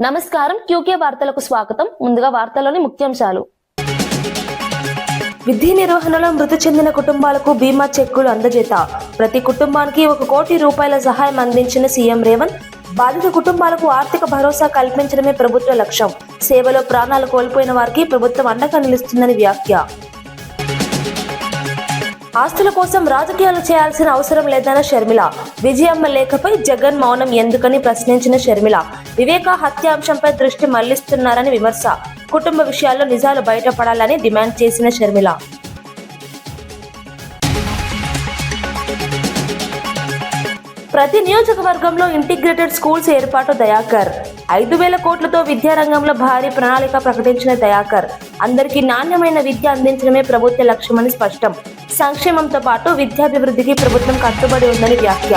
నమస్కారం క్యూకే వార్తలకు స్వాగతం. ముందుగా వార్తల్లోని ముఖ్యాంశాలు. విధి నిర్వహణలో మృతి చెందిన కుటుంబాలకు బీమా చెక్కులు అందజేత. ప్రతి కుటుంబానికి 1 కోటి రూపాయల సహాయం అందించిన సీఎం రేవంత్. బాధిత కుటుంబాలకు ఆర్థిక భరోసా కల్పించడమే ప్రభుత్వ లక్ష్యం. సేవలో ప్రాణాలు కోల్పోయిన వారికి ప్రభుత్వం అండగా నిలుస్తుందని వ్యాఖ్య. ఆస్తుల కోసం రాజకీయాలు చేయాల్సిన అవసరం లేదన్న షర్మిల. విజయమ్మ లేఖపై జగన్ మౌనం ఎందుకని ప్రశ్నించిన షర్మిల. వివేక హత్యాంశంపై దృష్టి మళ్లిస్తున్నారని విమర్శ. కుటుంబ విషయాల్లో నిజాలు బయటపడాలని డిమాండ్ చేసిన షర్మిల. ప్రతి నియోజకవర్గంలో ఇంటిగ్రేటెడ్ స్కూల్స్ ఏర్పాటు దయాకర్. 5,000 కోట్లతో విద్యారంగంలో భారీ ప్రణాళిక ప్రకటించిన దయాకర్. అందరికీ నాణ్యమైన విద్య అందించడమే ప్రభుత్వ లక్ష్యమని స్పష్టం. సంక్షేమంతో పాటు విద్యాభివృద్ధికి ప్రభుత్వం కట్టుబడి ఉందని వ్యాఖ్య.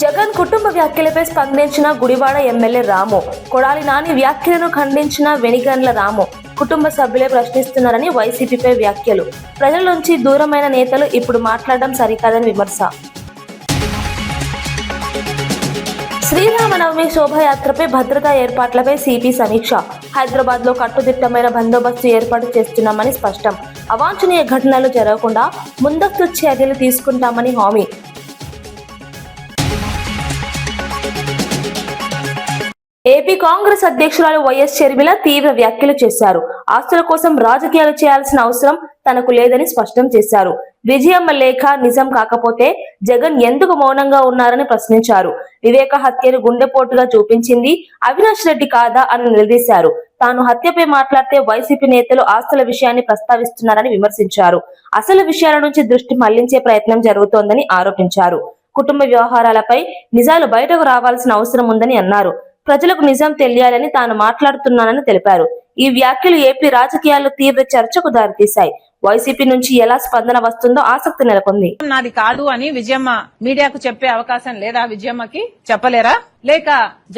జగన్ కుటుంబ వ్యాఖ్యలపై స్పందించిన గుడివాడ ఎమ్మెల్యే రాము. కొడాలి నాని వ్యాఖ్యలను ఖండించిన వెనిగండ్ల రాము. కుటుంబ సభ్యులే ప్రశ్నిస్తున్నారని వైసీపీపై వ్యాఖ్యలు. ప్రజల నుంచి దూరమైన నేతలు ఇప్పుడు మాట్లాడడం సరికాదని విమర్శ. శ్రీరామనవమి శోభాయాత్రపై భద్రతా ఏర్పాట్లపై సిపి సమీక్ష. హైదరాబాద్ లో కట్టుదిట్టమైన బందోబస్తు ఏర్పాటు చేస్తున్నామని స్పష్టం. అవాంఛనీయ ఘటనలు జరగకుండా ముందస్తు చర్యలు తీసుకుంటామని హామీ. ఏపీ కాంగ్రెస్ అధ్యక్షురాలు వైఎస్ షర్మిల తీవ్ర వ్యాఖ్యలు చేశారు. ఆస్తుల కోసం రాజకీయాలు చేయాల్సిన అవసరం తనకు లేదని స్పష్టం చేశారు. విజయమ్మ లేఖ నిజం కాకపోతే జగన్ ఎందుకు మౌనంగా ఉన్నారని ప్రశ్నించారు. వివేక హత్యను గుండెపోటుగా చూపించింది అవినాష్ రెడ్డి కాదా అని నిలదీశారు. తాను హత్యపై మాట్లాడితే వైసీపీ నేతలు ఆస్తుల విషయాన్ని ప్రస్తావిస్తున్నారని విమర్శించారు. అసలు విషయాల నుంచి దృష్టి మళ్లించే ప్రయత్నం జరుగుతోందని ఆరోపించారు. కుటుంబ వ్యవహారాలపై నిజాలు బయటకు రావాల్సిన అవసరం ఉందని అన్నారు. ప్రజలకు నిజం తెలియాలని తాను మాట్లాడుతున్నానని తెలిపారు. ఈ వ్యాఖ్యలు ఏపీ రాజకీయాల్లో తీవ్ర చర్చకు దారితీశాయి. వైసీపీ నుంచి ఎలా స్పందన వస్తుందో ఆసక్తి నెలకొంది. నాది కాదు అని విజయమ్మ మీడియాకు చెప్పే అవకాశం లేదా? విజయమ్మకి చెప్పలేరా? లేక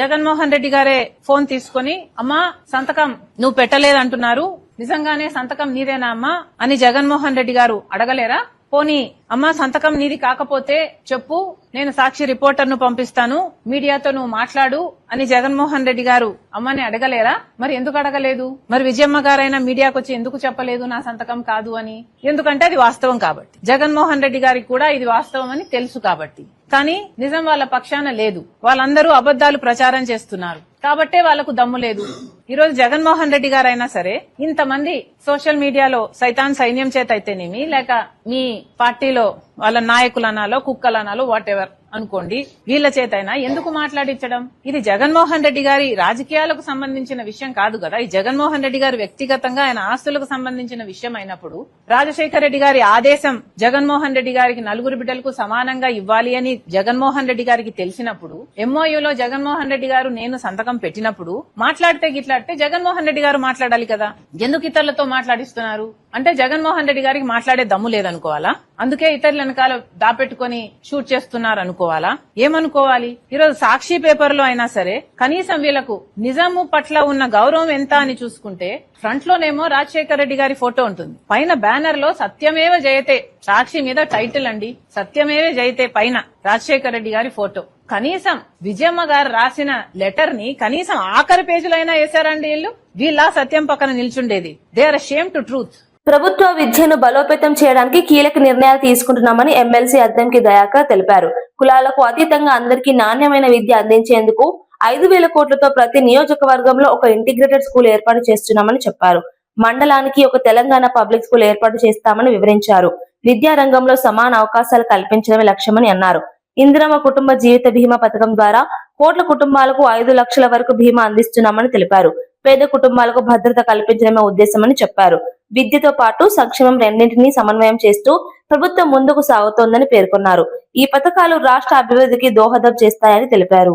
జగన్మోహన్ రెడ్డి గారే ఫోన్ తీసుకుని అమ్మా సంతకం నువ్వు పెట్టలేదంటున్నారు, నిజంగానే సంతకం నీదేనా అమ్మా అని జగన్మోహన్ రెడ్డి గారు అడగలేరా? పోనీ అమ్మా సంతకం నీది కాకపోతే చెప్పు, నేను సాక్షి రిపోర్టర్ను పంపిస్తాను, మీడియాతో నువ్వు మాట్లాడు అని జగన్మోహన్ రెడ్డి గారు అమ్మని అడగలేరా? మరి ఎందుకు అడగలేదు? మరి విజయమ్మ గారైనా మీడియాకు వచ్చి ఎందుకు చెప్పలేదు నా సంతకం కాదు అని? ఎందుకంటే అది వాస్తవం కాబట్టి. జగన్మోహన్ రెడ్డి గారికి కూడా ఇది వాస్తవం అని తెలుసు కాబట్టి. కానీ నిజం వాళ్ళ పక్షాన లేదు. వాళ్ళందరూ అబద్దాలు ప్రచారం చేస్తున్నారు కాబట్టే వాళ్లకు దమ్ము లేదు. ఈ రోజు జగన్మోహన్ రెడ్డి గారైనా సరే ఇంతమంది సోషల్ మీడియాలో సైతాన్ సైన్యం చేత అయితేనేమి, లేక మీ పార్టీలో వాళ్ళ నాయకులనాలో కుక్కలనాలో వాట్ ఎవర్ అనుకోండి, వీళ్ల చేతైనా ఎందుకు మాట్లాడించడం? ఇది జగన్మోహన్ రెడ్డి గారి రాజకీయాలకు సంబంధించిన విషయం కాదు కదా. ఈ జగన్మోహన్ రెడ్డి గారు వ్యక్తిగతంగా ఆయన ఆస్తులకు సంబంధించిన విషయం అయినప్పుడు రాజశేఖర రెడ్డి గారి ఆదేశం జగన్మోహన్ రెడ్డి గారికి 4 బిడ్డలకు సమానంగా ఇవ్వాలి అని జగన్మోహన్ రెడ్డి గారికి తెలిసినప్పుడు ఎంఓయూలో జగన్మోహన్ రెడ్డి గారు నేను సంతకం పెట్టినప్పుడు మాట్లాడితే గిట్లాడితే జగన్మోహన్ రెడ్డి గారు మాట్లాడాలి కదా. ఎందుకు ఇతరులతో మాట్లాడిస్తున్నారు అంటే జగన్మోహన్ రెడ్డి గారికి మాట్లాడే దమ్ము లేదనుకోవాలా? అందుకే ఇతరుల వెనకాల దాపెట్టుకుని షూట్ చేస్తున్నారు అనుకోవాలా? ఏమనుకోవాలి? ఈరోజు సాక్షి పేపర్ లో అయినా సరే కనీసం వీళ్లకు నిజాము పట్ల ఉన్న గౌరవం ఎంత అని చూసుకుంటే ఫ్రంట్ లోనేమో రాజశేఖర రెడ్డి గారి ఫోటో ఉంటుంది, పైన బ్యానర్ లో సత్యమేవ జయతే, సాక్షి మీద టైటిల్ అండి సత్యమేవ జయతే, పైన రాజశేఖర రెడ్డి గారి ఫోటో. కనీసం విజయమ్మ గారు రాసిన లెటర్ ని కనీసం ఆఖరి పేజీలైనా వేశారండి వీళ్ళ సత్యం పక్కన నిల్చుండేది. They are ashamed to truth. ప్రభుత్వ విద్యను బలోపేతం చేయడానికి కీలక నిర్ణయాలు తీసుకుంటున్నామని ఎమ్మెల్సీ అద్దంకి దయాకర్ తెలిపారు. కులాలకు అతీతంగా అందరికీ నాణ్యమైన విద్య అందించేందుకు 5,000 కోట్లతో ప్రతి నియోజకవర్గంలో ఒక ఇంటిగ్రేటెడ్ స్కూల్ ఏర్పాటు చేస్తున్నామని చెప్పారు. మండలానికి ఒక తెలంగాణ పబ్లిక్ స్కూల్ ఏర్పాటు చేస్తామని వివరించారు. విద్యారంగంలో సమాన అవకాశాలు కల్పించడమే లక్ష్యమని అన్నారు. ఇందిరమ్మ కుటుంబ జీవిత బీమా పథకం ద్వారా కోట్ల కుటుంబాలకు 5 లక్షల వరకు బీమా అందిస్తున్నామని తెలిపారు. పేద కుటుంబాలకు భద్రత కల్పించడమే ఉద్దేశమని చెప్పారు. విద్యతో పాటు సంక్షేమం రెండింటినీ సమన్వయం చేస్తూ ప్రభుత్వం ముందుకు సాగుతోందని పేర్కొన్నారు. ఈ పథకాలు రాష్ట్ర అభివృద్ధికి దోహదం చేస్తాయని తెలిపారు.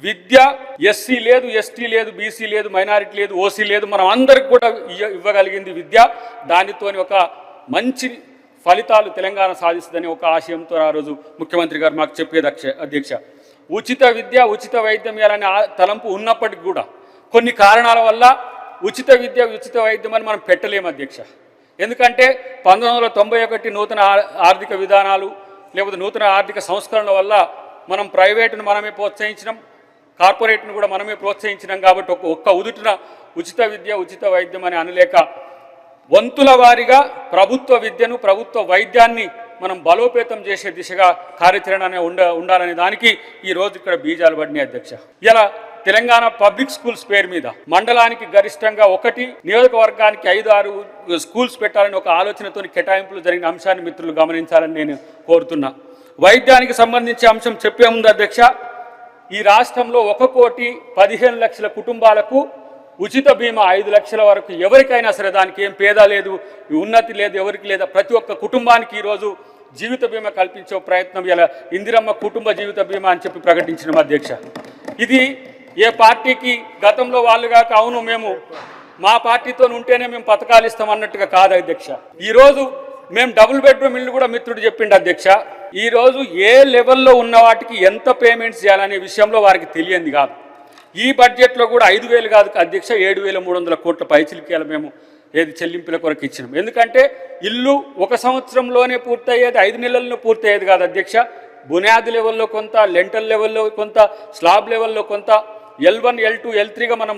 విద్య ఎస్సీ లేదు, ఎస్టీ లేదు, బీసీ లేదు, మైనారిటీ లేదు, ఓసీ లేదు, మనం అందరికి కూడా ఇవ్వగలిగింది విద్య. దానితోని ఒక మంచి ఫలితాలు తెలంగాణ సాధిస్తుందని ఒక ఆశయంతో ఆ రోజు ముఖ్యమంత్రి గారు మాకు చెప్పేది అధ్యక్ష. ఉచిత విద్య, ఉచిత వైద్యం ఇవ్వాలనే తలంపు ఉన్నప్పటికీ కూడా కొన్ని కారణాల వల్ల ఉచిత విద్య, ఉచిత వైద్యం అని మనం పెట్టలేము అధ్యక్ష. ఎందుకంటే 1991 నూతన ఆర్థిక విధానాలు లేకపోతే నూతన ఆర్థిక సంస్కరణ వల్ల మనం ప్రైవేటును మనమే ప్రోత్సహించడం, కార్పొరేట్ను కూడా మనమే ప్రోత్సహించినాం కాబట్టి ఒక్క ఉదుటిన ఉచిత విద్య ఉచిత వైద్యం అని అనలేక వంతుల వారీగా ప్రభుత్వ విద్యను ప్రభుత్వ వైద్యాన్ని మనం బలోపేతం చేసే దిశగా కార్యాచరణ ఉండాలనే దానికి ఈరోజు ఇక్కడ బీజాలు పడినాయి అధ్యక్ష. ఇలా తెలంగాణ పబ్లిక్ స్కూల్స్ పేరు మీద మండలానికి గరిష్టంగా 1 నియోజకవర్గానికి 5-6 స్కూల్స్ పెట్టాలని ఒక ఆలోచనతో కేటాయింపులు జరిగిన అంశాన్ని మిత్రులు గమనించాలని నేను కోరుతున్నా. వైద్యానికి సంబంధించి అంశం చెప్పే ముందు అధ్యక్ష, ఈ రాష్ట్రంలో 1,15,00,000 కుటుంబాలకు ఉచిత బీమా 5 లక్షల వరకు ఎవరికైనా సరే, దానికి ఏం పేద లేదు, ఉన్నతి లేదు, ఎవరికి లేదా, ప్రతి ఒక్క కుటుంబానికి ఈరోజు జీవిత బీమా కల్పించే ప్రయత్నం ఇలా ఇందిరమ్మ కుటుంబ జీవిత బీమా అని చెప్పి ప్రకటించిన అధ్యక్ష. ఇది ఏ పార్టీకి గతంలో వాళ్ళు కాక అవును మేము మా పార్టీతో ఉంటేనే మేము పథకాలు ఇస్తామన్నట్టుగా కాదు అధ్యక్ష. ఈరోజు మేము డబుల్ బెడ్రూమ్ ఇల్లు కూడా మిత్రుడు చెప్పిండు అధ్యక్ష. ఈరోజు ఏ లెవెల్లో ఉన్న వాటికి ఎంత పేమెంట్స్ చేయాలనే విషయంలో వారికి తెలియంది కాదు. ఈ బడ్జెట్లో కూడా 5,000 కాదు అధ్యక్ష, 7,300 కోట్ల పైచిలికేయాలి మేము ఏది చెల్లింపుల కొరకు ఇచ్చినాం. ఎందుకంటే ఇల్లు 1 సంవత్సరంలోనే పూర్తయ్యేది, 5 నెలల్లో పూర్తయ్యేది కాదు అధ్యక్ష. బునియాది లెవెల్లో కొంత, లెంటల్ లెవెల్లో కొంత, స్లాబ్ లెవెల్లో కొంత, L1, L2, L3గా మనం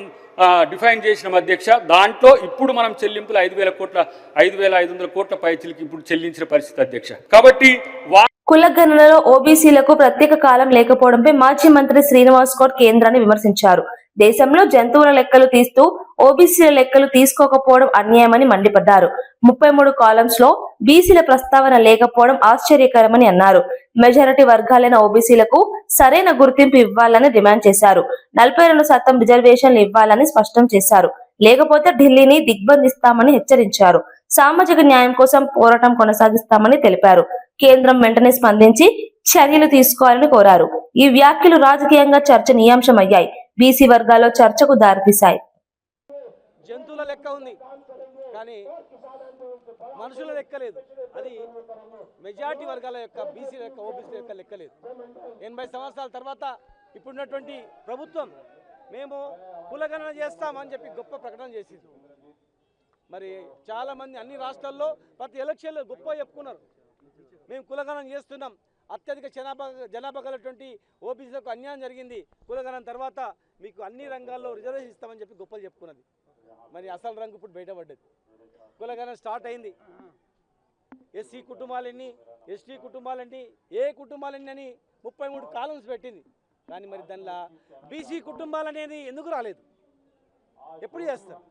డిఫైన్ చేసినాం అధ్యక్ష. దాంట్లో ఇప్పుడు మనం చెల్లింపులు 5,500 కోట్ల పైచిలికి ఇప్పుడు చెల్లించిన పరిస్థితి అధ్యక్ష. కాబట్టి కులగణనలో ఓబీసీలకు ప్రత్యేక కాలం లేకపోవడంపై మాజీ మంత్రి శ్రీనివాస్ గౌడ్ కేంద్రాన్ని విమర్శించారు. దేశంలో జంతువుల లెక్కలు తీస్తూ ఓబీసీల లెక్కలు తీసుకోకపోవడం అన్యాయమని మండిపడ్డారు. 33 కాలమ్స్ లో బీసీల ప్రస్తావన లేకపోవడం ఆశ్చర్యకరమని అన్నారు. మెజారిటీ వర్గాలైన ఓబీసీలకు సరైన గుర్తింపు ఇవ్వాలని డిమాండ్ చేశారు. 42% రిజర్వేషన్లు ఇవ్వాలని స్పష్టం చేశారు. లేకపోతే ఢిల్లీని దిగ్బంధిస్తామని హెచ్చరించారు. సామాజిక న్యాయం కోసం పోరాటం కొనసాగిస్తామని తెలిపారు. కేంద్రం వెంటనే స్పందించి చర్యలు తీసుకోవాలని కోరారు. ఈ వ్యాఖ్యలు రాజకీయంగా చర్చనీయాంశమయ్యాయి. బీసీ వర్గాల్లో చర్చకు దారితీశాయి. జంతువుల లెక్క ఉంది కానీ మనుషుల లెక్క లేదు. అది మెజారిటీ వర్గాల యొక్క బీసీ లెక్క, ఓబీసీ యొక్క లెక్క లేదు. 80 సంవత్సరాల తర్వాత ఇప్పుడున్నటువంటి ప్రభుత్వం మేము కులగణన చేస్తామని చెప్పి గొప్ప ప్రకటన చేసింది. మరి చాలామంది అన్ని రాష్ట్రాల్లో ప్రతి ఎలక్షన్లో గొప్ప చెప్పుకున్నారు, మేము కులగణన చేస్తున్నాం, అత్యధిక జనాభా గలటువంటి ఓబీసీలకు అన్యాయం జరిగింది, కులగణన తర్వాత మీకు అన్ని రంగాల్లో రిజర్వేషన్ ఇస్తామని చెప్పి గొప్పలు చెప్పుకున్నది. మరి అసలు రంగు ఇప్పుడు బయటపడ్డది. కులగణన స్టార్ట్ అయింది. ఎస్సీ కుటుంబాలన్నీ, ఎస్టీ కుటుంబాలన్నీ, ఏ కుటుంబాలన్నీ అని 33 కాలమ్స్ పెట్టింది. కానీ మరి దానిలో బీసీ కుటుంబాలు అనేది ఎందుకు రాలేదు? ఎప్పుడు చేస్తారు?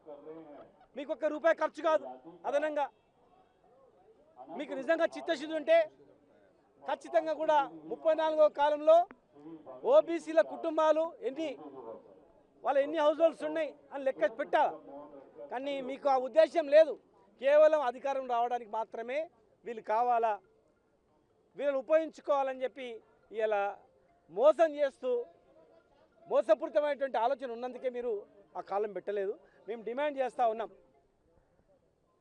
మీకు ₹1 ఖర్చు కాదు అదనంగా. మీకు నిజంగా చిత్తశుద్ధి ఉంటే ఖచ్చితంగా కూడా 34వ కాలంలో ఓబీసీల కుటుంబాలు వాళ్ళ ఎన్ని హౌస్ హోల్డ్స్ ఉన్నాయి అని లెక్క పెట్టా. కానీ మీకు ఆ ఉద్దేశం లేదు. కేవలం అధికారం రావడానికి మాత్రమే వీళ్ళు కావాలా, వీళ్ళని ఉపయోగించుకోవాలని చెప్పి ఇలా మోసం చేస్తూ మోసపూరితమైనటువంటి ఆలోచన ఉన్నందుకే మీరు ఆ కాలం పెట్టలేదు. మేము డిమాండ్ చేస్తూ ఉన్నాం.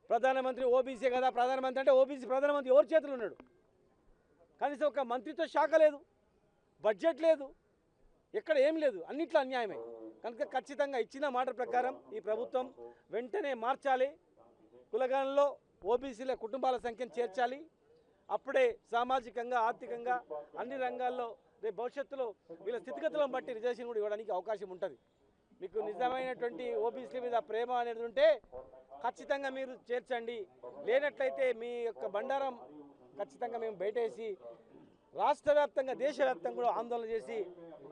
ప్రధానమంత్రి ఓబీసీ కదా, ప్రధానమంత్రి అంటే ఓబీసీ ప్రధానమంత్రి ఎవరి చేతులు ఉన్నాడు? కనీసం ఒక మంత్రిత్వ శాఖ లేదు, బడ్జెట్ లేదు, ఎక్కడ ఏం లేదు, అన్నిట్లో అన్యాయమే. కనుక ఖచ్చితంగా ఇచ్చిన మాట ప్రకారం ఈ ప్రభుత్వం వెంటనే మార్చాలి. కులగణనలో ఓబీసీల కుటుంబాల సంఖ్యను చేర్చాలి. అప్పుడే సామాజికంగా, ఆర్థికంగా అన్ని రంగాల్లో రేపు భవిష్యత్తులో వీళ్ళ స్థితిగతులను బట్టి రిజర్వేషన్ కూడా ఇవ్వడానికి అవకాశం ఉంటుంది. మీకు నిజమైనటువంటి ఓబీసీ మీద ప్రేమ అనేది ఉంటే ఖచ్చితంగా మీరు చేర్చండి. లేనట్లయితే మీ యొక్క బండారం ఖచ్చితంగా మేము బయటేసి రాష్ట్ర వ్యాప్తంగా, దేశవ్యాప్తంగా కూడా ఆందోళన చేసి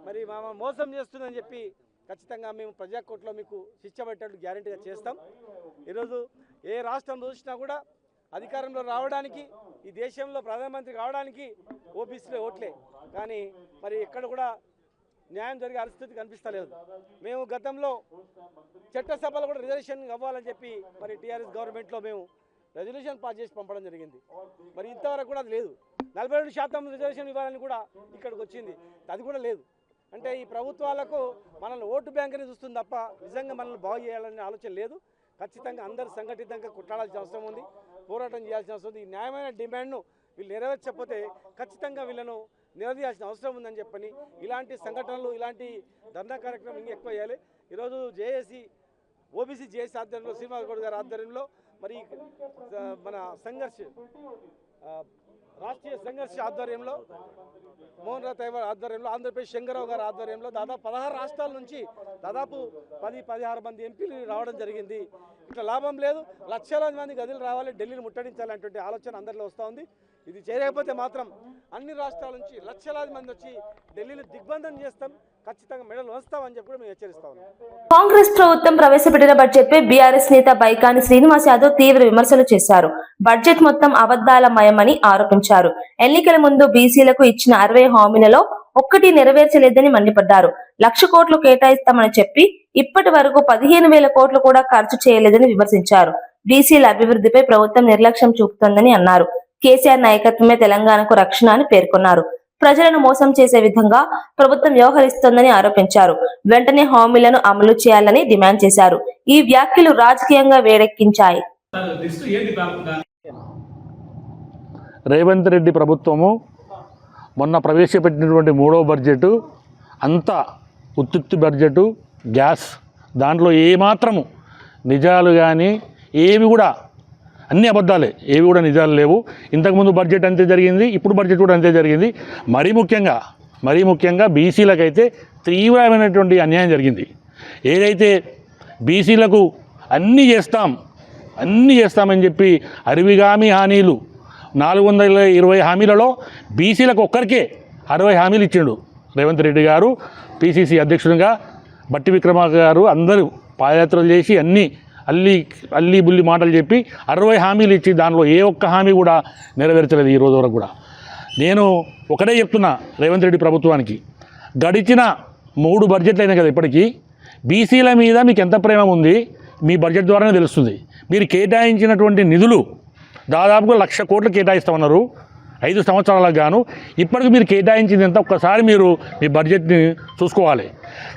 మరి మోసం చేస్తుందని చెప్పి ఖచ్చితంగా మేము ప్రజాకోర్టులో మీకు శిక్ష పెట్టేట్టు గ్యారెంటీగా చేస్తాం. ఈరోజు ఏ రాష్ట్రం చూసినా కూడా అధికారంలో రావడానికి, ఈ దేశంలో ప్రధానమంత్రి కావడానికి ఓబీసీలో ఓట్లే. కానీ మరి ఎక్కడ కూడా న్యాయం జరిగే పరిస్థితి కనిపిస్తలేదు. మేము గతంలో చట్టసభలో కూడా రిజర్వేషన్ అవ్వాలని చెప్పి మరి టీఆర్ఎస్ గవర్నమెంట్లో మేము రెజల్యూషన్ పాస్ చేసి పంపడం జరిగింది. మరి ఇంతవరకు కూడా అది లేదు. 42% రిజర్వేషన్ ఇవ్వాలని కూడా ఇక్కడికి వచ్చింది, అది కూడా లేదు. అంటే ఈ ప్రభుత్వాలకు మనల్ని ఓటు బ్యాంకుని చూస్తుంది తప్ప నిజంగా మనల్ని బాగు చేయాలనే ఆలోచన లేదు. ఖచ్చితంగా అందరూ సంఘటితంగా కొట్లాడాల్సిన అవసరం ఉంది, పోరాటం చేయాల్సిన అవసరం ఉంది. ఈ న్యాయమైన డిమాండ్ను వీళ్ళు నెరవేర్చకపోతే ఖచ్చితంగా వీళ్ళను నిలదీయాల్సిన అవసరం ఉందని చెప్పని ఇలాంటి సంఘటనలు, ఇలాంటి ధర్నా కార్యక్రమం ఇంకా ఎక్కువ చేయాలి. ఈరోజు జేఏసీ, ఓబీసీ జేఏసీ ఆధ్వర్యంలో, శ్రీనివాస్ గౌడ్ గారి ఆధ్వర్యంలో మరి మన సంఘర్ష్ రాష్ట్రీయ సంఘర్ష ఆధ్వర్యంలో మోహన్ రావు తైవార్ ఆధ్వర్యంలో ఆంధ్రప్రదేశ్ శంకరరావు గారి ఆధ్వర్యంలో దాదాపు 16 రాష్ట్రాల నుంచి దాదాపు 10-16 మంది ఎంపీలు రావడం జరిగింది. ఇట్లా లాభం లేదు, లక్షలాది మంది గదులు రావాలి, ఢిల్లీని ముట్టడించాలనేటువంటి ఆలోచన అందరిలో వస్తూ ఉంది. ఇది చేయకపోతే మాత్రం అన్ని రాష్ట్రాల నుంచి లక్షలాది మంది వచ్చి ఢిల్లీని దిగ్బంధం చేస్తాం, ఖచ్చితంగా మెడలు వస్తామని చెప్పి కూడా మేము హెచ్చరిస్తా ఉన్నాం. కాంగ్రెస్ ప్రభుత్వం ప్రవేశపెట్టిన బడ్జెట్ పై బీఆర్ఎస్ నేత బైకాని శ్రీనివాస్ యాదవ్ తీవ్ర విమర్శలు చేశారు. బడ్జెట్ మొత్తం అబద్దాల మయమని ఆరోపించారు. ఎన్నికల ముందు బీసీలకు ఇచ్చిన 60 హామీలలో ఒక్కటి నెరవేర్చలేదని మండిపడ్డారు. 1,00,000 కోట్లు కేటాయిస్తామని చెప్పి ఇప్పటి వరకు 15,000 కోట్లు కూడా ఖర్చు చేయలేదని విమర్శించారు. బీసీల అభివృద్ధిపై ప్రభుత్వం నిర్లక్ష్యం చూపుతోందని అన్నారు. కేసీఆర్ నాయకత్వమే తెలంగాణకు రక్షణ అని పేర్కొన్నారు. ప్రజలను మోసం చేసే విధంగా ప్రభుత్వం వ్యవహరిస్తోందని ఆరోపించారు. వెంటనే హామీలను అమలు చేయాలని డిమాండ్ చేశారు. ఈ వ్యాఖ్యలు రాజకీయంగా వేడెక్కించాయి. రేవంత్ రెడ్డి ప్రభుత్వము మొన్న ప్రవేశపెట్టినటువంటి 3వ బడ్జెట్ అంతా ఉత్తుత్తి బడ్జెట్, గ్యాస్, దాంట్లో ఏమాత్రము నిజాలు కానీ ఏవి కూడా అన్ని అబద్ధాలే, ఏవి కూడా నిజాలు లేవు. ఇంతకుముందు బడ్జెట్ అంతే జరిగింది, ఇప్పుడు బడ్జెట్ కూడా అంతే జరిగింది. మరీ ముఖ్యంగా బీసీలకైతే తీవ్రమైనటువంటి అన్యాయం జరిగింది. ఏదైతే బీసీలకు అన్నీ చేస్తామని చెప్పి అరివిగామి హామీలు 420 హామీలలో బీసీలకు ఒక్కరికే 60 హామీలు ఇచ్చిండు రేవంత్ రెడ్డి గారు. పిసిసి అధ్యక్షుడిగా బట్టి విక్రమార్క గారు అందరూ పాదయాత్రలు చేసి అల్లి బుల్లి మాటలు చెప్పి 60 హామీలు ఇచ్చి దానిలో ఏ ఒక్క హామీ కూడా నెరవేర్చలేదు ఈ రోజు వరకు కూడా. నేను ఒకటే చెప్తున్నా రేవంత్ రెడ్డి ప్రభుత్వానికి, గడిచిన 3 బడ్జెట్లు అయినాయి కదా, ఇప్పటికీ బీసీల మీద మీకు ఎంత ప్రేమ ఉంది మీ బడ్జెట్ ద్వారానే తెలుస్తుంది. మీరు కేటాయించినటువంటి నిధులు దాదాపుగా 1,00,000 కోట్లు కేటాయిస్తామన్నారు 5 సంవత్సరాలకు గాను. ఇప్పటికి మీరు కేటాయించింది ఎంత ఒక్కసారి మీరు మీ బడ్జెట్ని చూసుకోవాలి.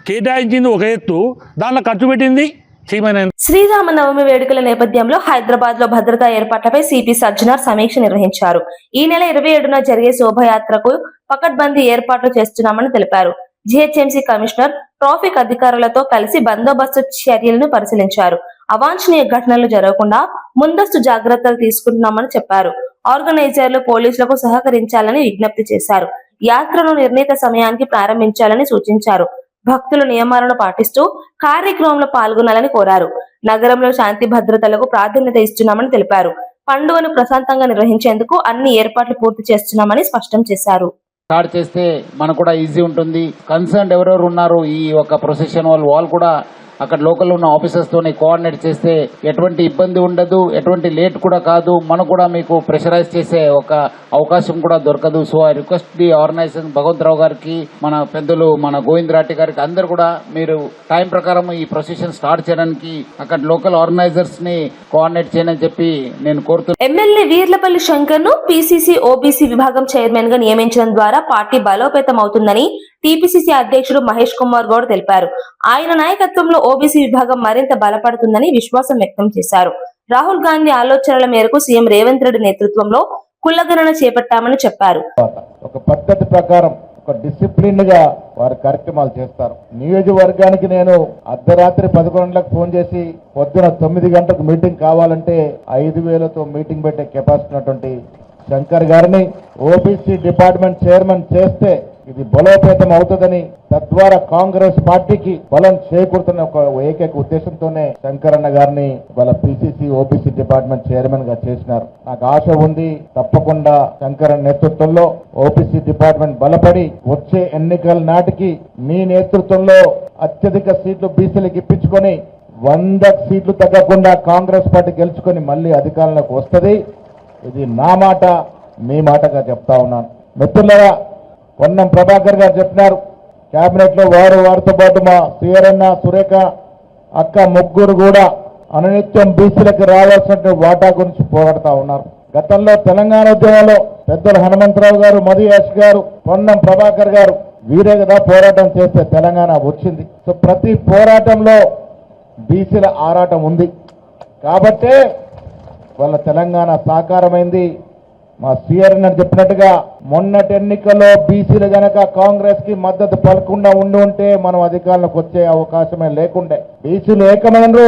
కేటాయించింది ఒక ఎత్తు, దానిలో ఖర్చు పెట్టింది చీమైన. శ్రీరామనవమి వేడుకల నేపథ్యంలో హైదరాబాద్ లో భద్రతా ఏర్పాట్లపై సిపి సజ్జనార్ సమీక్ష నిర్వహించారు. ఈ నెల 27న జరిగే శోభయాత్రకు పకడ్బందీ ఏర్పాట్లు చేస్తున్నామని తెలిపారు. జిహెచ్ఎంసీ కమిషనర్ ట్రాఫిక్ అధికారులతో కలిసి బందోబస్తు చర్యలను పరిశీలించారు. అవాంఛనీయ ఘటనలు జరగకుండా ముందస్తు జాగ్రత్తలు తీసుకుంటున్నామని చెప్పారు. ఆర్గనైజర్లు పోలీసులకు సహకరించాలని విజ్ఞప్తి చేశారు. యాత్రను నిర్ణీత సమయానికి ప్రారంభించాలని సూచించారు. భక్తులు నియమాలను పాటిస్తూ కార్యక్రమంలో పాల్గొనాలని కోరారు. నగరంలో శాంతి భద్రతలకు ప్రాధాన్యత ఇస్తున్నామని తెలిపారు. పండుగను ప్రశాంతంగా నిర్వహించేందుకు అన్ని ఏర్పాట్లు పూర్తి చేస్తున్నామని స్పష్టం చేశారు. స్టార్ట్ చేస్తే మనకు కూడా ఈజీ ఉంటుంది. కన్సర్న్ ఎవరెవరు ఉన్నారు ఈ ఒక ప్రొసెషన్ వాళ్ళు కూడా అక్కడ లోకల్ ఉన్న ఆఫీసర్స్ తోని కోఆర్డినేట్ చేస్తే ఎటువంటి ఇబ్బంది ఉండదు, ఎటువంటి లేట్ కూడా కాదు, మనకు కూడా మీకు ప్రెషరైజ్ చేసే ఒక అవకాశం కూడా దొరకదు. So I request the organization Bhagavantarao గారికి, మన పెద్దలు మన గోవింద్ రాటి గారికి అందరు కూడా మీరు టైం ప్రకారం ఈ ప్రొసెషన్ స్టార్ట్ చేయడానికి అక్కడ లోకల్ ఆర్గనైజర్స్ ని కోఆర్డినేట్ చేయని చెప్పి నేను కోరుతున్నాను. ఎమ్మెల్యే వీర్లపల్లి శంకర్ ను పిసిసి ఓబీసీ విభాగం చైర్మన్ గా నియమించడం ద్వారా పార్టీ బలోపేతం అవుతుందని టిపిసిసి అధ్యక్షుడు మహేష్ కుమార్ గౌడ్ తెలిపారు. ఆయన నాయకత్వంలో ఓబీసీ విభాగం మరింత బలపడుతుందని విశ్వాసం వ్యక్తం చేశారు. రాహుల్ గాంధీ ఆలోచనల మేరకు సీఎం రేవంత్ రెడ్డి నేతృత్వంలో కులగణన చేపట్టామని చెప్పారు. ఒక పద్ధతి ప్రకారం ఒక డిసిప్లిన్ గా వారి కార్యక్రమాలు చేస్తారు. నియోజకవర్గానికి నేను అర్ధరాత్రి 11 గంటలకు ఫోన్ చేసి పొద్దున 9 గంటలకు మీటింగ్ కావాలంటే 5,000తో మీటింగ్ పెట్టే కెపాసిటీ ఉన్నటువంటి శంకర్ గారిని ఓబీసీ డిపార్ట్మెంట్ చైర్మన్ చేస్తే ఇది బలోపేతం అవుతుందని, తద్వారా కాంగ్రెస్ పార్టీకి బలం చేకూరుతున్న ఒక ఏకైక ఉద్దేశంతోనే శంకరన్న గారిని వాళ్ళ పిసిసి ఓబీసీ డిపార్ట్మెంట్ చైర్మన్ గా చేసినారు. నాకు ఆశ ఉంది, తప్పకుండా శంకరన్న నేతృత్వంలో ఓబీసీ డిపార్ట్మెంట్ బలపడి వచ్చే ఎన్నికల నాటికి మీ నేతృత్వంలో అత్యధిక సీట్లు బీసీలకు ఇప్పించుకొని 100 సీట్లు తగ్గకుండా కాంగ్రెస్ పార్టీ గెలుచుకొని మళ్ళీ అధికారంలోకి వస్తుంది. ఇది నా మాట, మీ మాటగా చెప్తా ఉన్నాను. మిత్రులారా, పొన్నం ప్రభాకర్ గారు చెప్పినారు కేబినెట్ లో వారితో పాటు మా సిఆర్ఎన్న, సురేఖ అక్క ముగ్గురు కూడా అనునిత్యం బీసీలకు రావాల్సిన వాటా గురించి పోరాడుతా ఉన్నారు. గతంలో తెలంగాణ ఉద్యమంలో పెద్దలు హనుమంతరావు గారు, మధుయాష్ గారు, పొన్నం ప్రభాకర్ గారు వీరే కదా పోరాటం చేస్తే తెలంగాణ వచ్చింది. సో ప్రతి పోరాటంలో బీసీల ఆరాటం ఉంది కాబట్టే వాళ్ళ తెలంగాణ సాకారమైంది. మా సిఆర్ఎన్ చెప్పినట్టుగా మొన్నటి ఎన్నికల్లో బీసీలు గనక కాంగ్రెస్ కి మద్దతు పలకుండా ఉంటే మనం అధికారంలోకి వచ్చే అవకాశమే లేకుండే. బీసీలు ఏకమైనరు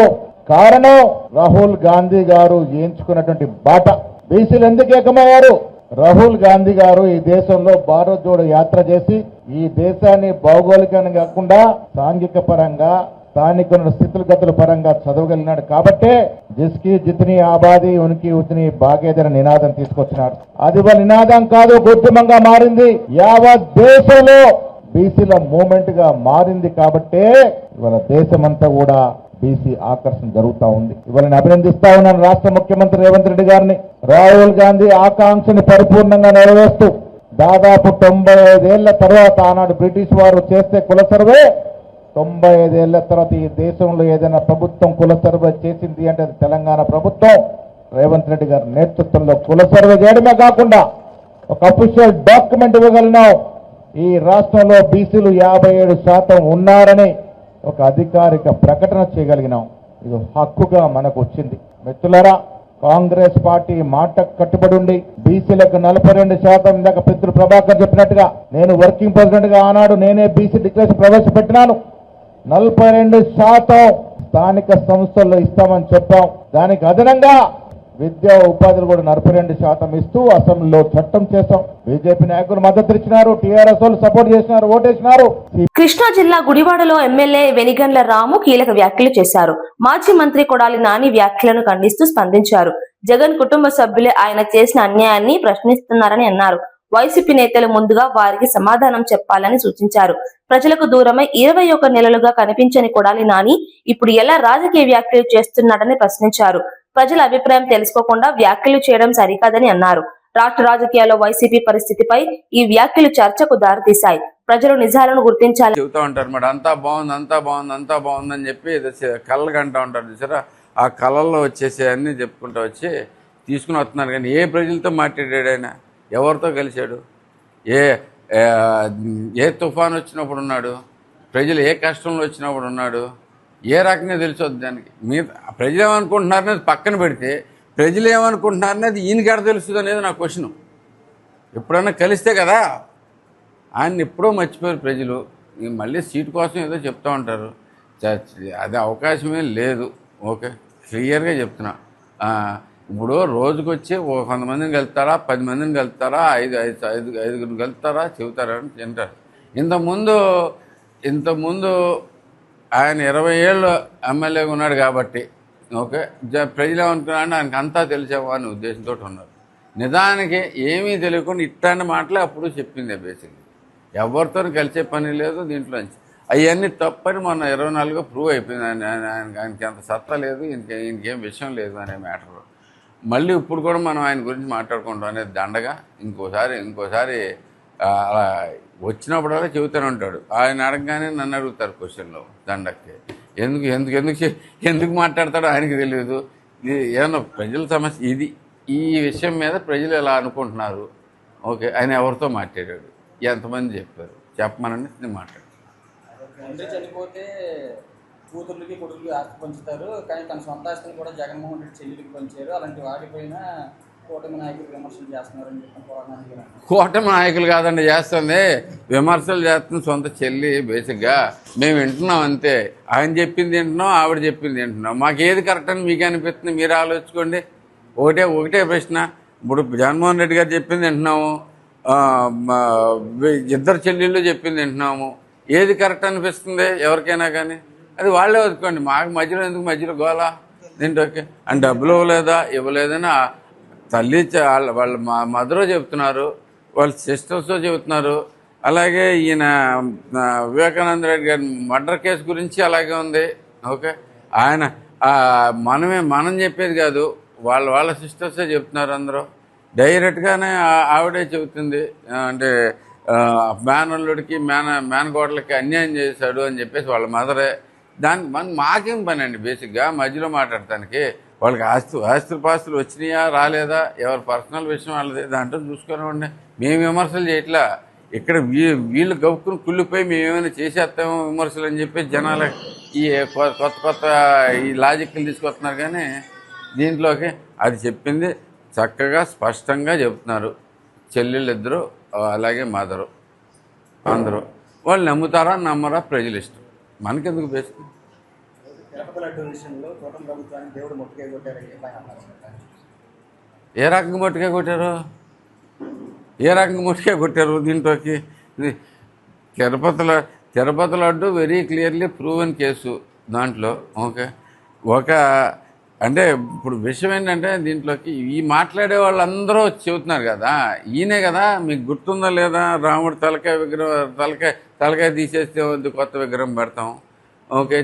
కారణం రాహుల్ గాంధీ గారు ఎంచుకున్నటువంటి బాట. బీసీలు ఎందుకు ఏకమయ్యారు? రాహుల్ గాంధీ గారు ఈ దేశంలో భారత్ జోడో యాత్ర చేసి ఈ దేశాన్ని భౌగోళికంగా కాకుండా సాంఘిక పరంగా స్థానిక స్థితులగతుల పరంగా చదవగలిగినాడు కాబట్టే జిస్కి జితని ఆబాది ఉనికి ఉతిని బాగేదన నినాదం తీసుకొచ్చినాడు. అది వాళ్ళ నినాదం కాదు, ఉద్యమంగా మారింది. యావత్ దేశంలో బీసీల మూవ్మెంట్ గా మారింది కాబట్టే ఇవాళ దేశమంతా కూడా బీసీ ఆకర్షణ జరుగుతా ఉంది. ఇవాళ నేను అభినందిస్తా ఉన్నాను రాష్ట్ర ముఖ్యమంత్రి రేవంత్ రెడ్డి గారిని. రాహుల్ గాంధీ ఆకాంక్షని పరిపూర్ణంగా నెరవేరుస్తూ దాదాపు 95 ఏళ్ల తర్వాత ఆనాడు బ్రిటిష్ వారు చేస్తే కుల సర్వే, 95 ఏళ్ల తర్వాత ఈ దేశంలో ఏదైనా ప్రభుత్వం కుల సర్వే చేసింది అంటే అది తెలంగాణ ప్రభుత్వం రేవంత్ రెడ్డి గారి నేతృత్వంలో కుల సర్వే చేయడమే కాకుండా ఒక అఫీషియల్ డాక్యుమెంట్ ఇవ్వగలిగినాం. ఈ రాష్ట్రంలో బీసీలు 57% ఉన్నారని ఒక అధికారిక ప్రకటన చేయగలిగినాం. ఇది హక్కుగా మనకు వచ్చింది. మిత్రులారా, కాంగ్రెస్ పార్టీ మాట కట్టుబడి ఉండి బీసీలకు 42%, ఇందాక పితృ ప్రభాకర్ చెప్పినట్టుగా నేను వర్కింగ్ ప్రెసిడెంట్ గా ఆనాడు నేనే బీసీ డిక్లరేషన్ ప్రవేశపెట్టినాను. 42% స్థానిక సంస్థల్లో ఇస్తామని చెప్పాం. దానికి అదనంగా విద్యా ఉపాధులు కూడా 42% ఇస్తూ అసెంబ్లీలో చట్టం చేశాం. బీజేపీ నాయకులు మద్దతు ఇచ్చినారు, టీఆర్ఎస్ వాళ్ళు సపోర్ట్ చేసినారు, ఓటేసినారు. కృష్ణా జిల్లా గుడివాడలో ఎమ్మెల్యే వెనిగండ్ల రాము కీలక వ్యాఖ్యలు చేశారు. మాజీ మంత్రి కొడాలి నాని వ్యాఖ్యలను ఖండిస్తూ స్పందించారు. జగన్ కుటుంబ సభ్యులే ఆయన చేసిన అన్యాయాన్ని ప్రశ్నిస్తున్నారని అన్నారు. వైసీపీ నేతలు ముందుగా వారికి సమాధానం చెప్పాలని సూచించారు. ప్రజలకు దూరమై 21 నెలలుగా కనిపించని కొడాలి నాని ఇప్పుడు ఎలా రాజకీయ వ్యాఖ్యలు చేస్తున్నాడని ప్రశ్నించారు. ప్రజల అభిప్రాయం తెలుసుకోకుండా వ్యాఖ్యలు చేయడం సరికాదని అన్నారు. రాష్ట్ర రాజకీయాల్లో వైసీపీ పరిస్థితిపై ఈ వ్యాఖ్యలు చర్చకు దారితీశాయి. ప్రజలు నిజాలను గుర్తించాలి. చెబుతూ ఉంటారు మేడం, అంతా బాగుంది అంతా బాగుంది అంతా బాగుందని చెప్పి కళ్ళకి అంటూ ఉంటారు చూసారా. ఆ కళల్లో వచ్చేసి అన్నీ చెప్పుకుంటూ వచ్చి తీసుకుని వస్తున్నారు. కానీ ఏ ప్రజలతో మాట్లాడాడు ఆయన? ఎవరితో కలిశాడు? ఏ తుఫాన్ వచ్చినప్పుడు ఉన్నాడు? ప్రజలు ఏ కష్టంలో వచ్చినప్పుడు ఉన్నాడు? ఏ రకంగా తెలిసొద్దు దానికి? మీరు ప్రజలు ఏమనుకుంటున్నారనేది పక్కన పెడితే ప్రజలు ఏమనుకుంటున్నారనేది ఈయనకి ఎక్కడ తెలుస్తుంది అనేది నా క్వశ్చన్. ఎప్పుడన్నా కలిస్తే కదా. ఆయన ఎప్పుడో మర్చిపోయారు ప్రజలు. మళ్ళీ సీటు కోసం ఏదో చెప్తూ ఉంటారు. అది అవకాశమే లేదు. ఓకే, క్లియర్గా చెప్తున్నా. ఇప్పుడు రోజుకి వచ్చి 100 మందిని కలుతారా, 10 మందిని కలుతారా, ఐదుగురిని కలుతారా చెబుతారా అని తింటారు. ఇంతకుముందు ఆయన 20 ఏళ్ళు ఎమ్మెల్యేగా ఉన్నాడు కాబట్టి ఓకే, ప్రజలు ఏమనుకున్నాడు ఆయనకు అంతా తెలిసేమో అనే ఉద్దేశంతో ఉన్నారు. నిజానికి ఏమీ తెలియకుండా ఇట్లాంటి మాటలే అప్పుడు చెప్పిందే. బేసిక్గా ఎవరితో కలిసే పని లేదు దీంట్లో. అవన్నీ తప్పని మొన్న 24 ప్రూవ్ అయిపోయింది. ఆయనకి అంత సత్తా లేదు, ఈయనకేం విషయం లేదు అనే మ్యాటర్. మళ్ళీ ఇప్పుడు కూడా మనం ఆయన గురించి మాట్లాడుకుంటాం అనేది దండగా. ఇంకోసారి అలా వచ్చినప్పుడల్లా చెబుతూనే ఉంటాడు. ఆయన అడగగానే నన్ను అడుగుతారు క్వశ్చన్లో దండకి. ఎందుకు మాట్లాడతాడో ఆయనకి తెలియదు. ఇది ఏమన్నా ప్రజల సమస్య ఇది. ఈ విషయం మీద ప్రజలు ఎలా అనుకుంటున్నారు? ఓకే, ఆయన ఎవరితో మాట్లాడాడు, ఎంతమంది చెప్పారు చెప్పమనండి, నేను మాట్లాడు. తండ్రి చనిపోతే కూతుర్లకి కొడుకులకి ఆస్తి పంచుతారు, కానీ తన సొంత ఆస్తిని కూడా జగన్మోహన్ రెడ్డి చెల్లికి పంచారు. అలాంటి వాటిపైన కూటమి నాయకులు విమర్శలు చేస్తున్నారని చెప్పి కూటమి నాయకులు కాదండి చేస్తుంది, విమర్శలు చేస్తుంది సొంత చెల్లి. బేసిక్గా మేము వింటున్నాం అంతే. ఆయన చెప్పింది వింటున్నాం, ఆవిడ చెప్పింది వింటున్నాం. మాకు ఏది కరెక్ట్ అని మీకు అనిపిస్తుంది? మీరు ఆలోచించుకోండి. ఒకటే ప్రశ్న. ఇప్పుడు జగన్మోహన్ రెడ్డి గారు చెప్పింది వింటున్నాము, ఇద్దరు చెల్లెళ్ళు చెప్పింది వింటున్నాము. ఏది కరెక్ట్ అనిపిస్తుంది ఎవరికైనా కానీ? అది వాళ్ళే వదుకోండి. మాకు మధ్యలో గోళ దీంట్లో. ఓకే, అని డబ్బులు ఇవ్వలేదని తల్లి వాళ్ళ మదర్ చెప్తున్నారు, వాళ్ళ సిస్టర్స్తో చెబుతున్నారు. అలాగే ఈయన వివేకానంద రెడ్డి గారి మర్డర్ కేసు గురించి అలాగే ఉంది. ఓకే, ఆయన మనం చెప్పేది కాదు, వాళ్ళ సిస్టర్సే చెప్తున్నారు. అందరూ డైరెక్ట్గానే ఆవిడే చెబుతుంది. అంటే మేనల్లుడికి మేనకోడలకి అన్యాయం చేశాడు అని చెప్పేసి వాళ్ళ మదరే. మాకేం పని అండి బేసిక్గా మధ్యలో మాట్లాడటానికి? వాళ్ళకి ఆస్తులు వచ్చినాయా రాలేదా ఎవరి పర్సనల్ విషయం వాళ్ళది, దాంట్లో చూసుకునివ్వండి. మేము విమర్శలు చేయట్లా. ఇక్కడ వీళ్ళు గవ్వుకుని కుళ్ళిపోయి మేమేమైనా చేసేస్తామో విమర్శలు అని చెప్పి జనాలు ఈ కొత్త ఈ లాజిక్లు తీసుకొస్తున్నారు. కానీ దీంట్లోకి అది చెప్పింది చక్కగా స్పష్టంగా చెబుతున్నారు. చెల్లెళ్ళు ఇద్దరు అలాగే మదరు అందరూ. వాళ్ళు నమ్ముతారా నమ్మరా ప్రజలు ఇష్టం, మనకెందుకు బేసిక్. ఏ రకంగా మొట్టకాయ కొట్టారు? ఏ రకంగా ముట్టికే కొట్టారు దీంట్లోకి? ఇది Tirupati laddu very clearly proven case దాంట్లో. ఓకే, అంటే ఇప్పుడు విషయం ఏంటంటే దీంట్లోకి ఈ మాట్లాడే వాళ్ళందరూ చెబుతున్నారు కదా, ఈయనే కదా, మీకు గుర్తుందా లేదా, రాముడు తలకాయ తీసేస్తే వద్దు, కొత్త విగ్రహం పెడతాం. ఓకే,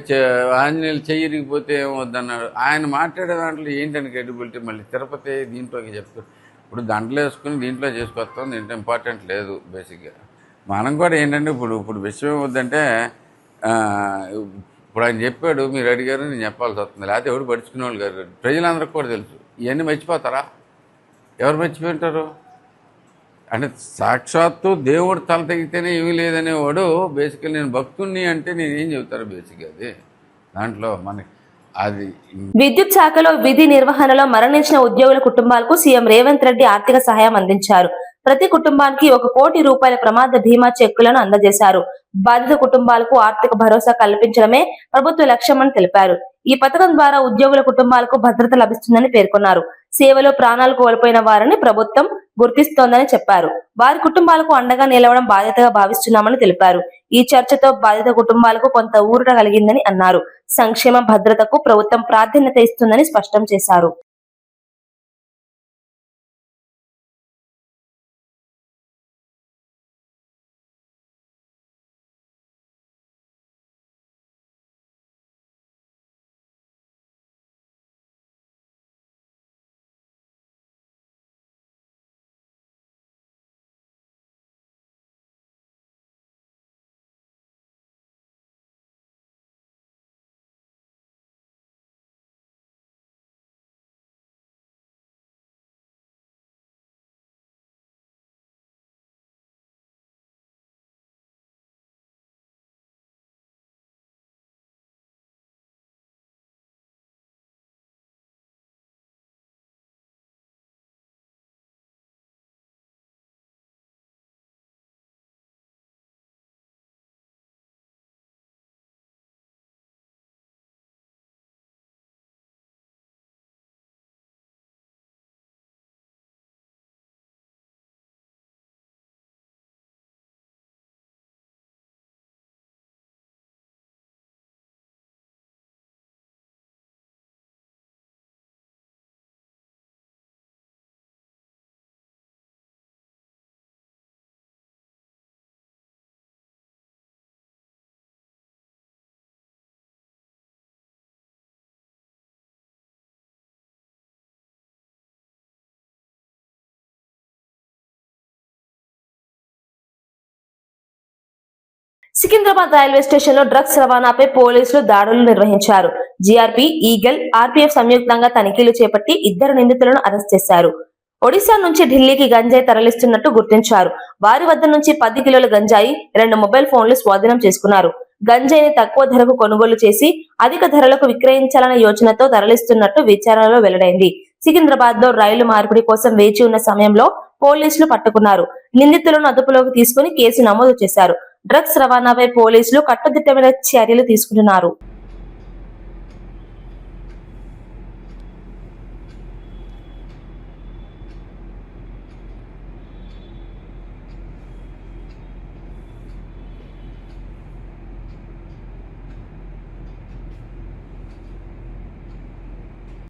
ఆంజనేయులు చెయ్యిరిగిపోతే ఏమొద్దన్నాడు. ఆయన మాట్లాడే దాంట్లో ఏంటంటే క్రెడిబిలిటీ? మళ్ళీ తిరుపతి దీంట్లోకి చెప్తారు. ఇప్పుడు దండలు వేసుకుని దీంట్లో చేసుకొస్తాం, దీంట్లో ఇంపార్టెంట్ లేదు బేసిక్గా. మనం కూడా ఏంటంటే ఇప్పుడు విషయం ఏమొద్దంటే, ఇప్పుడు ఆయన చెప్పాడు, మీరు అడిగారు, నేను చెప్పాల్సి వస్తుంది. లేకపోతే ఎవడు పడుచుకునే వాళ్ళు గారు, ప్రజలందరికీ కూడా తెలుసు. ఇవన్నీ మర్చిపోతారా? ఎవరు మర్చిపోయింటారు? అంటే సాక్షాత్తు దేవుడు తల తెగితేనే ఏమీ లేదనేవాడు బేసికల్ నేను భక్తుణ్ణి అంటే నేను ఏం చెబుతారు బేసిక్గా? అది దాంట్లో మనకి అది. విద్యుత్ శాఖలో విధి నిర్వహణలో మరణించిన ఉద్యోగుల కుటుంబాలకు సీఎం రేవంత్ రెడ్డి ఆర్థిక సహాయం అందించారు. ప్రతి కుటుంబానికి 1 కోటి రూపాయల ప్రమాద బీమా చెక్కులను అందజేశారు. బాధిత కుటుంబాలకు ఆర్థిక భరోసా కల్పించడమే ప్రభుత్వ లక్ష్యమని తెలిపారు. ఈ పథకం ద్వారా ఉద్యోగుల కుటుంబాలకు భద్రత లభిస్తుందని పేర్కొన్నారు. సేవలో ప్రాణాలు కోల్పోయిన వారిని ప్రభుత్వం గుర్తిస్తోందని చెప్పారు. వారి కుటుంబాలకు అండగా నిలవడం బాధ్యతగా భావిస్తున్నామని తెలిపారు. ఈ చర్చతో బాధిత కుటుంబాలకు కొంత ఊరట కలిగిందని అన్నారు. సంక్షేమ భద్రతకు ప్రభుత్వం ప్రాధాన్యత ఇస్తుందని స్పష్టం చేశారు. సికింద్రాబాద్ రైల్వే స్టేషన్ లో డ్రగ్స్ రవాణాపై పోలీసులు దాడులు నిర్వహించారు. జీఆర్పీ, ఈగల్, ఆర్పీఎఫ్ సంయుక్తంగా తనిఖీలు చేపట్టి 2 నిందితులను అరెస్ట్ చేశారు. ఒడిశా నుంచి ఢిల్లీకి గంజాయి తరలిస్తున్నట్టు గుర్తించారు. వారి వద్ద నుంచి 10 కిలోల గంజాయి, 2 మొబైల్ ఫోన్లు స్వాధీనం చేసుకున్నారు. గంజాయిని తక్కువ ధరకు కొనుగోలు చేసి అధిక ధరలకు విక్రయించాలనే యోచనతో తరలిస్తున్నట్టు విచారణలో వెల్లడైంది. సికింద్రాబాద్ లో రైలు మార్పిడి కోసం వేచి ఉన్న సమయంలో పోలీసులు పట్టుకున్నారు. నిందితులను అదుపులోకి తీసుకుని కేసు నమోదు చేశారు. డ్రగ్స్ రవాణాపై పోలీసులు కట్టుదిట్టమైన చర్యలు తీసుకుంటున్నారు.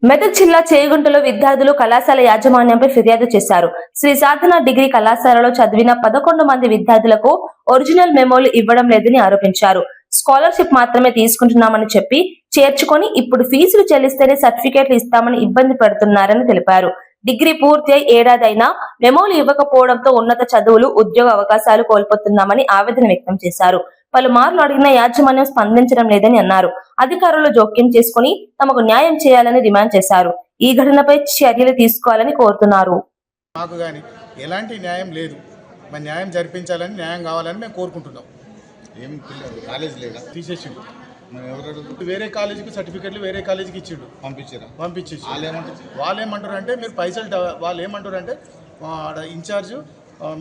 మెదక్ జిల్లా చేగుంటలో విద్యార్థులు కళాశాల యాజమాన్యంపై ఫిర్యాదు చేశారు. శ్రీ సాధన డిగ్రీ కళాశాలలో చదివిన 11 మంది విద్యార్థులకు ఒరిజినల్ మెమోలు ఇవ్వడం లేదని ఆరోపించారు. స్కాలర్షిప్ మాత్రమే తీసుకుంటున్నామని చెప్పి చేర్చుకొని ఇప్పుడు ఫీజులు చెల్లిస్తేనే సర్టిఫికేట్లు ఇస్తామని ఇబ్బంది పెడుతున్నారని తెలిపారు. డిగ్రీ పూర్తి అయి ఏడాదైనా మెమోలు ఇవ్వకపోవడంతో ఉన్నత చదువులు, ఉద్యోగ అవకాశాలు కోల్పోతున్నామని ఆవేదన వ్యక్తం చేశారు. పలుమార్లు అడిగిన యాజమాన్యం స్పందించడం లేదని అన్నారు. అధికారులు జోక్యం చేసుకుని తమకు న్యాయం చేయాలని డిమాండ్ చేశారు. ఈ ఘటనపై చర్యలు తీసుకోవాలని కోరుతున్నారు. మాకు కానీ ఎలాంటి న్యాయం లేదు. మరి న్యాయం జరిపించాలని, న్యాయం కావాలని మేము కోరుకుంటున్నాం. ఏం కాలేజ్ లేదా? తీసేసిండు. వేరే కాలేజీకి సర్టిఫికెట్లు వేరే కాలేజీకి ఇచ్చిండు. పంపించేసి వాళ్ళు ఏమంటారు అంటే, మీరు పైసలు వాళ్ళు ఏమంటారు అంటే ఇన్ఛార్జ్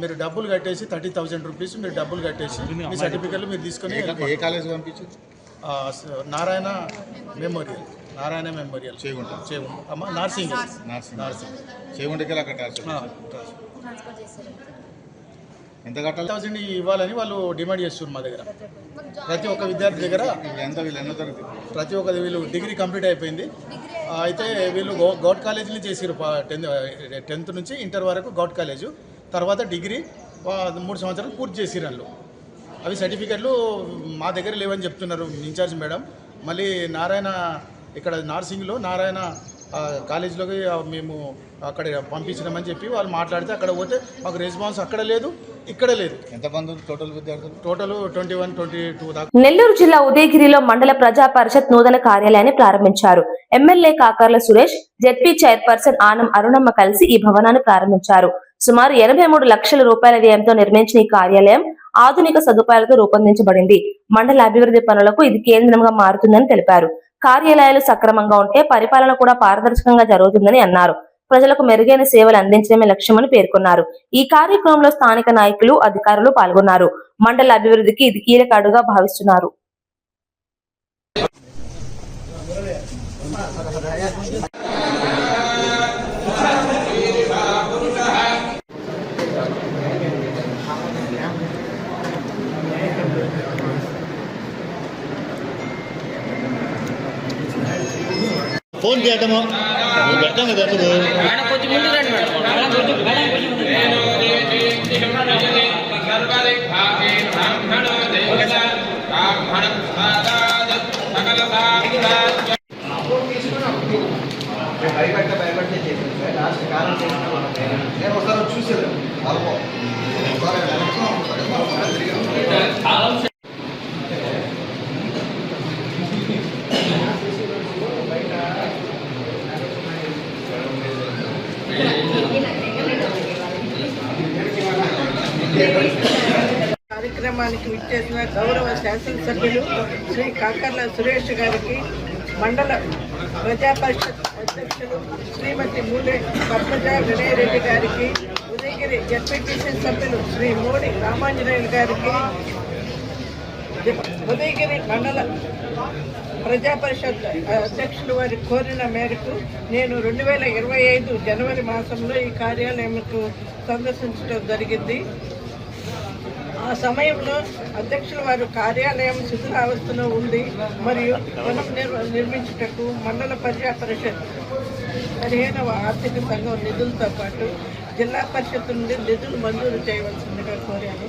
మీరు డబ్బులు కట్టేసి 30,000 రూపీస్ మీరు డబ్బులు కట్టేసి మీ సర్టిఫికెట్లు మీరు తీసుకొని. ఏ కాలేజ్ పంపించారు? నారాయణ మెమోరియల్ చేగుంట నర్సింగ్ చేగుంటకి అక్కడ ఎంత కట్టాలి? 1000 ఇవ్వాలని వాళ్ళు డిమాండ్ చేస్తున్నారు మా దగ్గర. ప్రతి ఒక్క విద్యార్థి దగ్గర ఎంత వీళ్ళు ఎన్నో తరగతి? ప్రతి ఒక్క వీళ్ళు డిగ్రీ కంప్లీట్ అయిపోయింది. అయితే వీళ్ళు గౌట్ కాలేజీలు చేసారు 10th నుంచి ఇంటర్ వరకు గౌట్ కాలేజు, తర్వాత డిగ్రీ 3 సంవత్సరాలు పూర్తి చేసిరు వాళ్ళు. అవి సర్టిఫికెట్లు మా దగ్గర లేవని చెప్తున్నారు ఇన్ఛార్జ్ మేడం. మళ్ళీ నారాయణ ఇక్కడ నార్సింగ్లో నారాయణ కాలేజీలోకి మేము అక్కడ పంపించినామని చెప్పి వాళ్ళు మాట్లాడితే అక్కడ పోతే మాకు రెస్పాన్స్ అక్కడ లేదు, ఇక్కడ లేదు. ఎంతమంది టోటల్ విద్యార్థులు? టోటల్ 21, 22 దాకా. నెల్లూరు జిల్లా ఉదయగిరిలో మండల ప్రజా పరిషత్ నూతన కార్యాలయాన్ని ప్రారంభించారు. MLA Kakarla Suresh, ZP chairperson Anam Arunamma కలిసి ఈ భవనాన్ని ప్రారంభించారు. సుమారు 83 లక్షల రూపాయల వ్యయంతో నిర్మించిన ఈ కార్యాలయం ఆధునిక సదుపాయాలతో రూపొందించబడింది. మండల అభివృద్ధి పనులకు ఇది కేంద్రంగా మారుతుందని తెలిపారు. కార్యాలయాలు సక్రమంగా ఉంటే పరిపాలన కూడా పారదర్శకంగా జరుగుతుందని అన్నారు. ప్రజలకు మెరుగైన సేవలు అందించడమే లక్ష్యమని పేర్కొన్నారు. ఈ కార్యక్రమంలో స్థానిక నాయకులు, అధికారులు పాల్గొన్నారు. మండల అభివృద్ధికి ఇది కీలక అడుగుగా భావిస్తున్నారు. ఫోన్ చేయటము పెడతాం కదా. భయపడితే చేశాను సార్. లాస్ట్ కాలం నేను ఒకసారి చూసేది కార్యక్రమానికి విచ్చేసిన గౌరవ శాసనసభ్యులు శ్రీ కాకర్ల సురేష్ గారికి, మండల ప్రజా పరిషత్ అధ్యక్షులు శ్రీమతి మూలే పద్మజ వినయ్ రెడ్డి గారికి, ఉదయగిరి జెడ్పీటీసీ సభ్యులు శ్రీ మోడి రామాంజనేయులు గారికి, ఉదయగిరి మండల ప్రజా పరిషత్ అధ్యక్షులు వారి కోరిన మేరకు నేను 2025 జనవరి మాసంలో ఈ కార్యాలయంకు సందర్శించడం జరిగింది. ఆ సమయంలో అధ్యక్షుల వారు కార్యాలయం శిథిలావస్థలో ఉంది మరియు మనం నిర్మించుటకు మండల ప్రజా పరిషత్ 15వ ఆర్థిక సంఘం నిధులతో పాటు జిల్లా పరిషత్ నుండి నిధులు మంజూరు చేయవలసిందిగా కోరాను.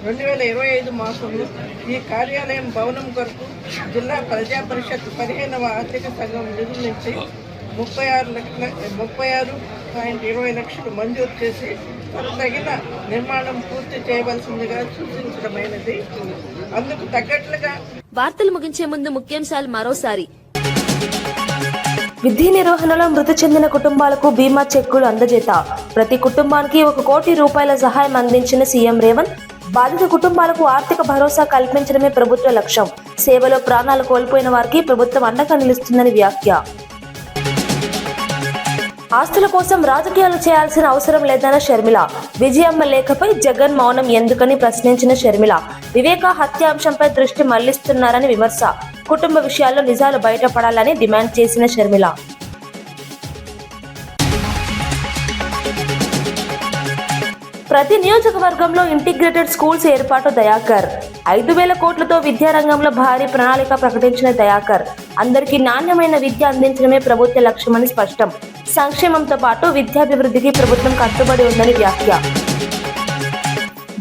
2025 మాసంలో ఈ కార్యాలయం భవనం కొరకు జిల్లా ప్రజా పరిషత్ 15వ ఆర్థిక సంఘం నిధుల నుంచి 36.20 లక్షలు మంజూరు చేసి తగిన నిర్మాణం పూర్తి చేయవలసిందిగా సూచించడమైనది. అందుకు తగ్గట్లుగా వార్తలు ముగించే ముందు ముఖ్యాంశాలు మరోసారి. విధి నిర్వహణలో మృతి చెందిన కుటుంబాలకు బీమా చెక్కులు అందజేత. ప్రతి కుటుంబానికి 1 కోటి రూపాయల సహాయం అందించిన సీఎం రేవంత్. బాధిత కుటుంబాలకు ఆర్థిక భరోసా కల్పించడమే ప్రభుత్వ లక్ష్యం. సేవలో ప్రాణాలు కోల్పోయిన వారికి ప్రభుత్వం అండగా నిలుస్తుందని వ్యాఖ్య. ఆస్తుల కోసం రాజకీయాలు చేయాల్సిన అవసరం లేదన్న షర్మిల. విజయమ్మ లేఖపై జగన్ మౌనం ఎందుకని ప్రశ్నించిన షర్మిల. వివేక హత్యాంశంపై దృష్టి మళ్లిస్తున్నారని విమర్శ. కుటుంబ విషయాల్లో నిజాలు బయటపడాలని డిమాండ్ చేసిన షర్మిల. ప్రతి నియోజకవర్గంలో ఇంటిగ్రేటెడ్ స్కూల్స్ ఏర్పాటు దయాకర్. 5,000 కోట్లతో విద్యారంగంలో భారీ ప్రణాళిక ప్రకటించిన దయాకర్. అందరికీ నాణ్యమైన విద్య అందించడమే ప్రభుత్వ లక్ష్యమని స్పష్టం. సంక్షేమంతో పాటు విద్యాభివృద్ధికి ప్రభుత్వం కట్టుబడి ఉందని వ్యాఖ్య.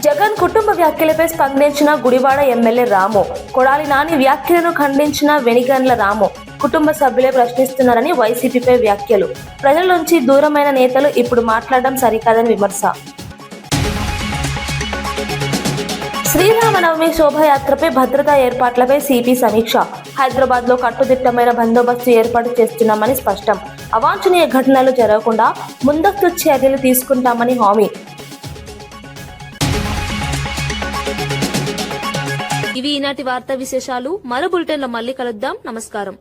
జగన్ కుటుంబ వ్యాఖ్యలపై స్పందించిన గుడివాడ ఎమ్మెల్యే రాము. కొడాలి నాని వ్యాఖ్యలను ఖండించిన వెనిగండ్ల రాము. కుటుంబ సభ్యులే ప్రశ్నిస్తున్నారని వైసీపీపై వ్యాఖ్యలు. ప్రజల నుంచి దూరమైన నేతలు ఇప్పుడు మాట్లాడడం సరికాదని విమర్శ. శ్రీరామనవమి శోభయాత్రపై భద్రతా ఏర్పాట్లపై సిపి సమీక్ష. హైదరాబాద్ లో కట్టుదిట్టమైన బందోబస్తు ఏర్పాటు చేస్తున్నామని స్పష్టం. అవాంఛనీయ ఘటనలు జరగకుండా ముందస్తు చర్యలు తీసుకుంటామని హామీ. ఇవి ఈనాటి వార్తా విశేషాలు. మరో బులెటిన్లో మళ్ళీ కలుద్దాం. నమస్కారం.